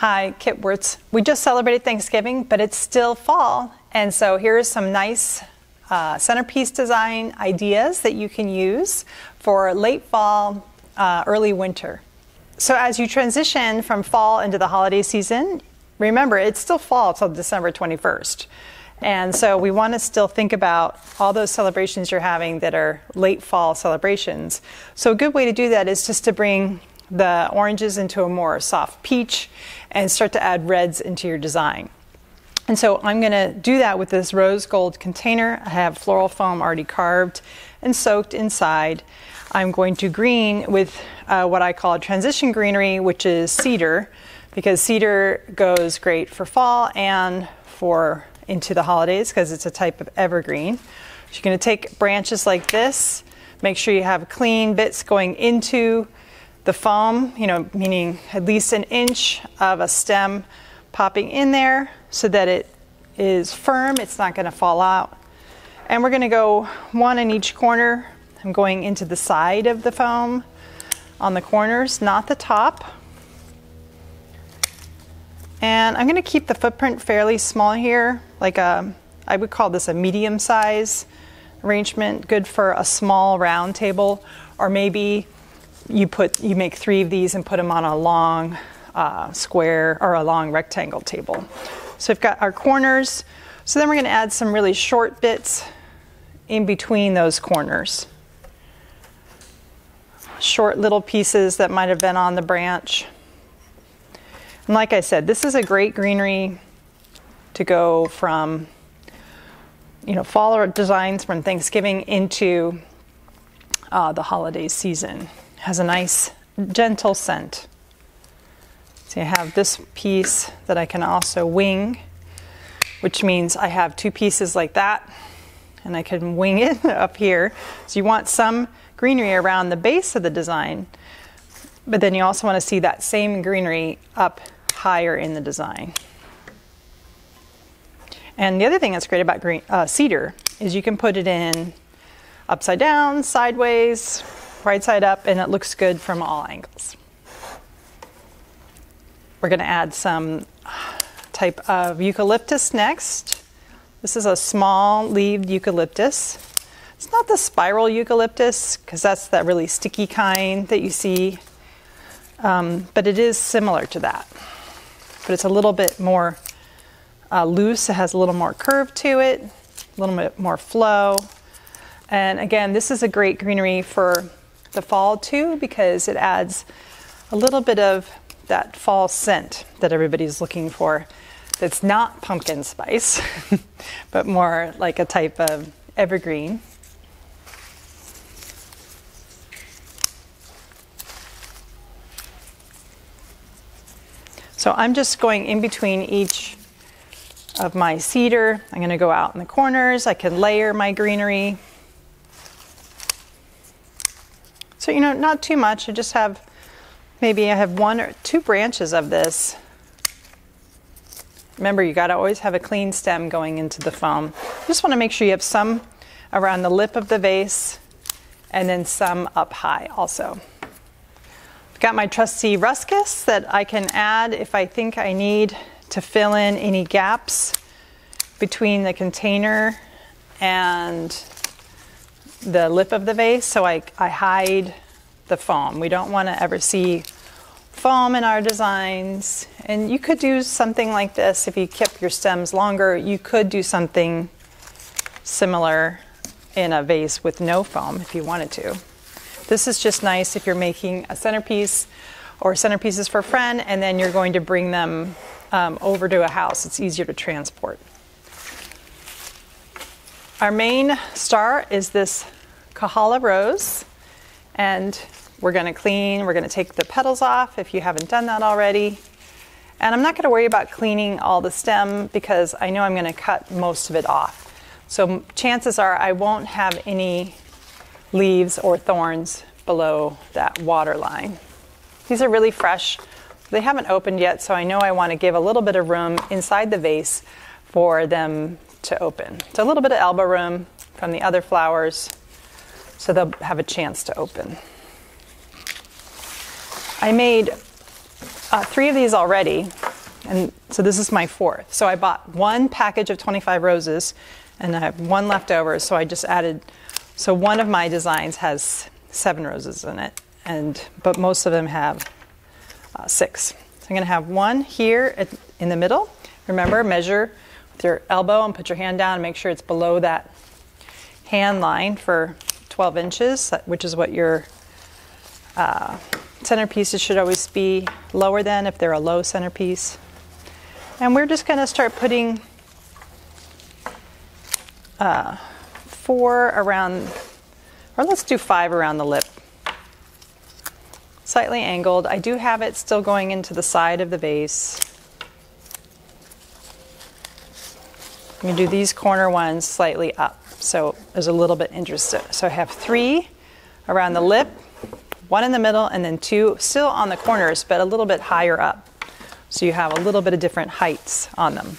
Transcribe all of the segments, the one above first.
Hi, Kit Wirtz. We just celebrated Thanksgiving, but it's still fall. And so here's some nice centerpiece design ideas that you can use for late fall, early winter. So as you transition from fall into the holiday season, remember it's still fall till December 21st. And so we want to still think about all those celebrations you're having that are late fall celebrations. So a good way to do that is just to bring the oranges into a more soft peach and start to add reds into your design. And so I'm going to do that with this rose gold container. I have floral foam already carved and soaked inside. I'm going to green with what I call a transition greenery, which is cedar, because cedar goes great for fall and for into the holidays because it's a type of evergreen. So you're going to take branches like this, make sure you have clean bits going into the foam, meaning at least an inch of a stem popping in there so that it is firm, it's not going to fall out. And we're going to go one in each corner. I'm going into the side of the foam on the corners, not the top. And I'm going to keep the footprint fairly small here, I would call this a medium size arrangement, good for a small round table, or maybe you make 3 of these and put them on a long square or a long rectangle table. So we've got our corners. So then we're going to add some really short bits in between those corners. Short little pieces that might have been on the branch. And like I said, this is a great greenery to go from, fall designs from Thanksgiving into the holiday season. Has a nice gentle scent. So I have this piece that I can also wing, which means I have 2 pieces like that and I can wing it up here. So you want some greenery around the base of the design, but then you also want to see that same greenery up higher in the design. And the other thing that's great about cedar is you can put it in upside down, sideways, right side up, and it looks good from all angles. We're going to add some type of eucalyptus next. This is a small leaved eucalyptus. It's not the spiral eucalyptus because that's that really sticky kind that you see, but it is similar to that. But it's a little bit more loose. It has a little more curve to it, a little bit more flow. And again, this is a great greenery for the fall too, because it adds a little bit of that fall scent that everybody's looking for. That's not pumpkin spice, but more like a type of evergreen. So I'm just going in between each of my cedar. I'm going to go out in the corners. I can layer my greenery. So, not too much. I just have, maybe I have 1 or 2 branches of this. Remember, you got to always have a clean stem going into the foam. Just want to make sure you have some around the lip of the vase and then some up high also. I've got my trusty ruscus that I can add if I think I need to fill in any gaps between the container and the lip of the vase, so I hide the foam. We don't want to ever see foam in our designs. And you could do something like this if you kept your stems longer. You could do something similar in a vase with no foam if you wanted to. This is just nice if you're making a centerpiece or centerpieces for a friend and then you're going to bring them over to a house. It's easier to transport. Our main star is this Kahala Rose, and we're going to take the petals off if you haven't done that already. And I'm not going to worry about cleaning all the stem because I know I'm going to cut most of it off. So chances are I won't have any leaves or thorns below that water line. These are really fresh. They haven't opened yet, so I know I want to give a little bit of room inside the vase for them to open. So a little bit of elbow room from the other flowers so they'll have a chance to open. I made 3 of these already. And so this is my 4th. So I bought 1 package of 25 roses and I have 1 left over. So I just added, so one of my designs has 7 roses in it, but most of them have 6. So I'm going to have 1 here in the middle. Remember, measure with your elbow and put your hand down and make sure it's below that hand line for 12 inches, which is what your centerpieces should always be lower than if they're a low centerpiece. And we're just going to start putting 4 around, or let's do 5 around the lip. Slightly angled. I do have it still going into the side of the vase. I'm going to do these corner ones slightly up, so there's a little bit interest. So I have 3 around the lip, 1 in the middle, and then 2 still on the corners, but a little bit higher up. So you have a little bit of different heights on them.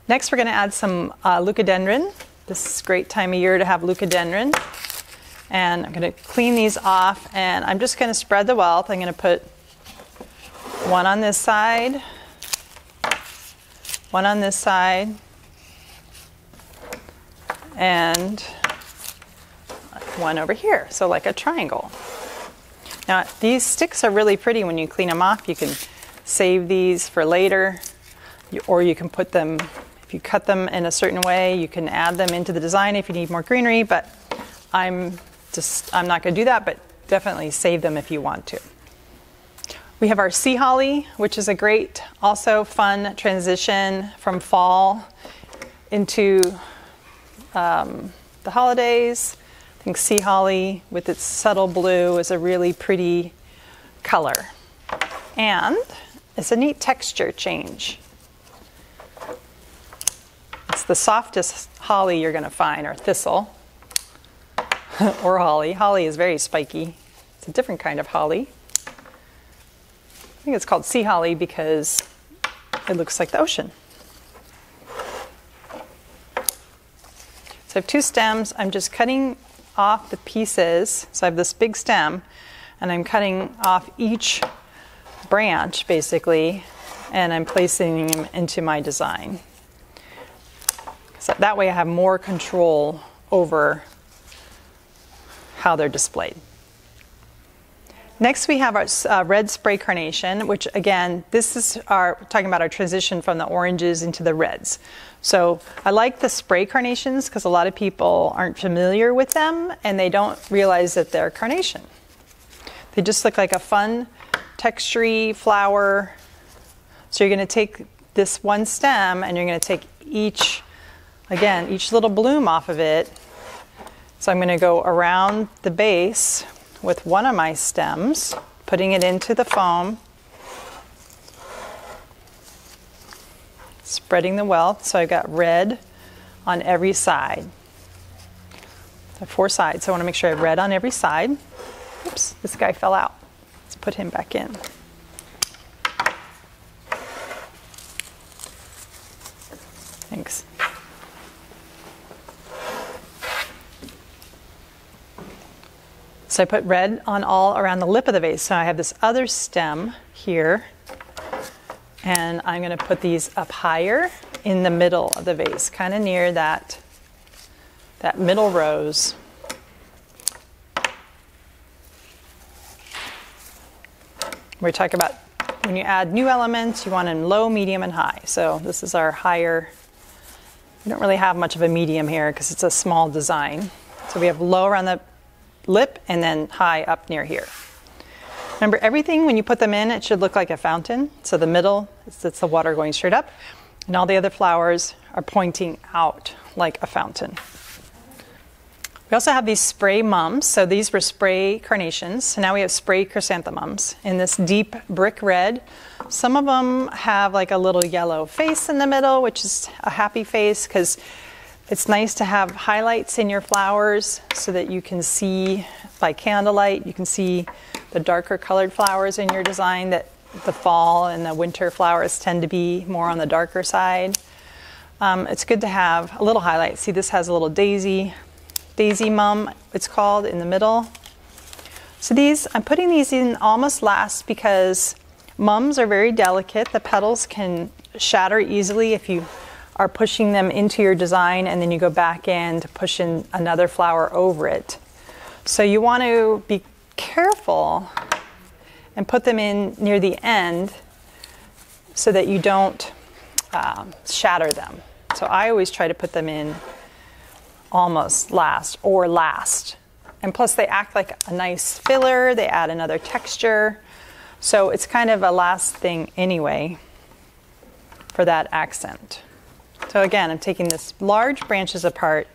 Next, we're going to add some leucadendron. This is a great time of year to have leucadendron. And I'm going to clean these off, and I'm just going to spread the wealth. I'm going to put 1 on this side, 1 on this side, and 1 over here, so like a triangle. Now, these sticks are really pretty when you clean them off. You can save these for later, or you can put them, if you cut them in a certain way, you can add them into the design if you need more greenery, but I'm not going to do that, but definitely save them if you want to. We have our sea holly, which is a great, also fun transition from fall into the holidays. I think sea holly with its subtle blue is a really pretty color. And it's a neat texture change. It's the softest holly you're going to find, or thistle, or holly. Holly is very spiky. It's a different kind of holly. I think it's called sea holly because it looks like the ocean. So I have 2 stems. I'm just cutting off the pieces. So I have this big stem, and I'm cutting off each branch, basically, and I'm placing them into my design. So that way I have more control over how they're displayed. Next we have our red spray carnation, which again, this is talking about our transition from the oranges into the reds. So I like the spray carnations because a lot of people aren't familiar with them and they don't realize that they're carnation. They just look like a fun textury flower. So you're going to take this one stem and you're going to take each little bloom off of it. So I'm going to go around the base with one of my stems, putting it into the foam, spreading the wealth. So I've got red on every side. I have 4 sides, so I want to make sure I have red on every side. Oops, this guy fell out. Let's put him back in. Thanks. So I put red on all around the lip of the vase. So I have this other stem here, and I'm going to put these up higher in the middle of the vase, kind of near that middle rose. We talk about when you add new elements, you want them low, medium, and high. So this is our higher. We don't really have much of a medium here because it's a small design. So we have low around the lip and then high up near here. Remember, everything when you put them in, it should look like a fountain. So the middle, it's the water going straight up, and all the other flowers are pointing out like a fountain. We also have these spray mums. So these were spray carnations. So now we have spray chrysanthemums in this deep brick red. Some of them have like a little yellow face in the middle, which is a happy face because it's nice to have highlights in your flowers so that you can see by candlelight, you can see the darker colored flowers in your design, that the fall and the winter flowers tend to be more on the darker side. It's good to have a little highlight. See, this has a little daisy mum, it's called, in the middle. So these, I'm putting these in almost last because Mums are very delicate. The petals can shatter easily if you are pushing them into your design and then you go back in to push in another flower over it. So you want to be careful and put them in near the end so that you don't shatter them. So I always try to put them in almost last or last. And plus they act like a nice filler, they add another texture. So it's kind of a last thing anyway for that accent. So again, I'm taking this large branches apart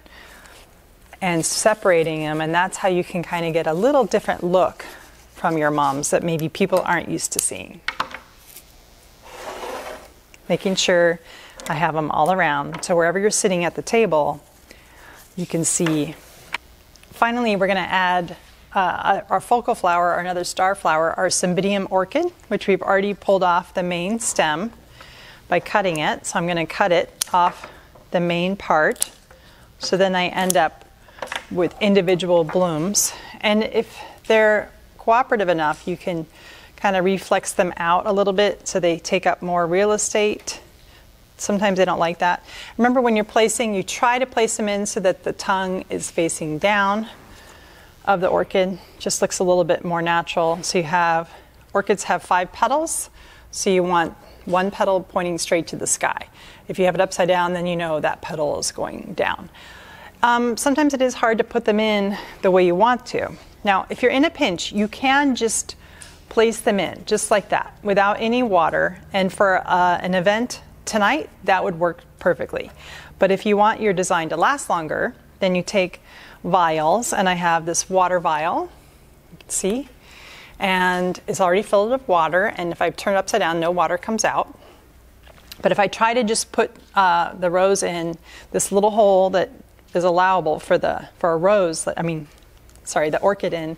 and separating them, and that's how you can kind of get a little different look from your mums that maybe people aren't used to seeing. Making sure I have them all around, so wherever you're sitting at the table, you can see. Finally, we're going to add our focal flower, or another star flower, our Cymbidium Orchid, which we've already pulled off the main stem by cutting it. So I'm going to cut it off the main part. So then I end up with individual blooms. And if they're cooperative enough, you can kind of reflex them out a little bit so they take up more real estate. Sometimes they don't like that. Remember, when you're placing, you try to place them in so that the tongue is facing down of the orchid. Just looks a little bit more natural. So you have, orchids have 5 petals, so you want 1 petal pointing straight to the sky. If you have it upside down, then you know that petal is going down. Sometimes it is hard to put them in the way you want to. Now, if you're in a pinch, you can just place them in, just like that, without any water. And for an event tonight, that would work perfectly. But if you want your design to last longer, then you take vials, and I have this water vial, you can see, and it's already filled with water, and if I turn it upside down, no water comes out. But if I try to just put the rose in this little hole that is allowable for a rose, the orchid in,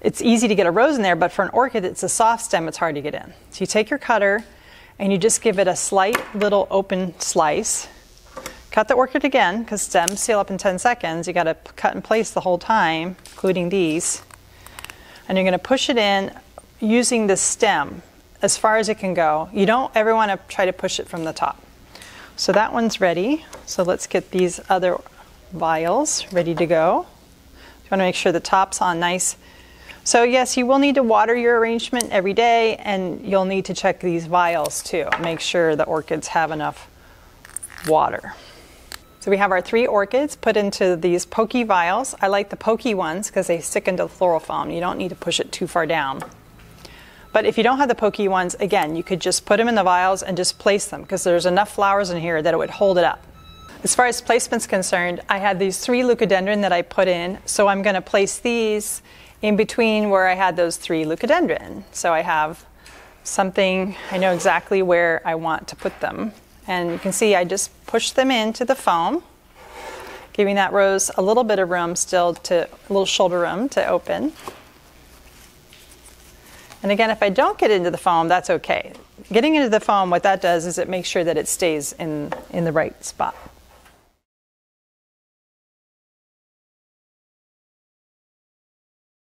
it's easy to get a rose in there, but for an orchid, it's a soft stem, it's hard to get in. So you take your cutter and you just give it a slight little open slice. Cut the orchid again, because stems seal up in 10 seconds. You got to cut in place the whole time, including these. And you're going to push it in using the stem as far as it can go. You don't ever want to try to push it from the top. So that one's ready. So let's get these other vials ready to go. You want to make sure the top's on nice. So yes, you will need to water your arrangement every day, and you'll need to check these vials too. Make sure the orchids have enough water. So we have our 3 orchids put into these pokey vials. I like the pokey ones because they stick into the floral foam. You don't need to push it too far down. But if you don't have the pokey ones, again, you could just put them in the vials and just place them, because there's enough flowers in here that it would hold it up. As far as placement's concerned, I had these 3 leucodendron that I put in, so I'm going to place these in between where I had those 3 leucodendron. So I have something, I know exactly where I want to put them. And you can see I just push them into the foam, giving that rose a little bit of room still, a little shoulder room to open. And again, if I don't get into the foam, that's okay. Getting into the foam, what that does is it makes sure that it stays in the right spot.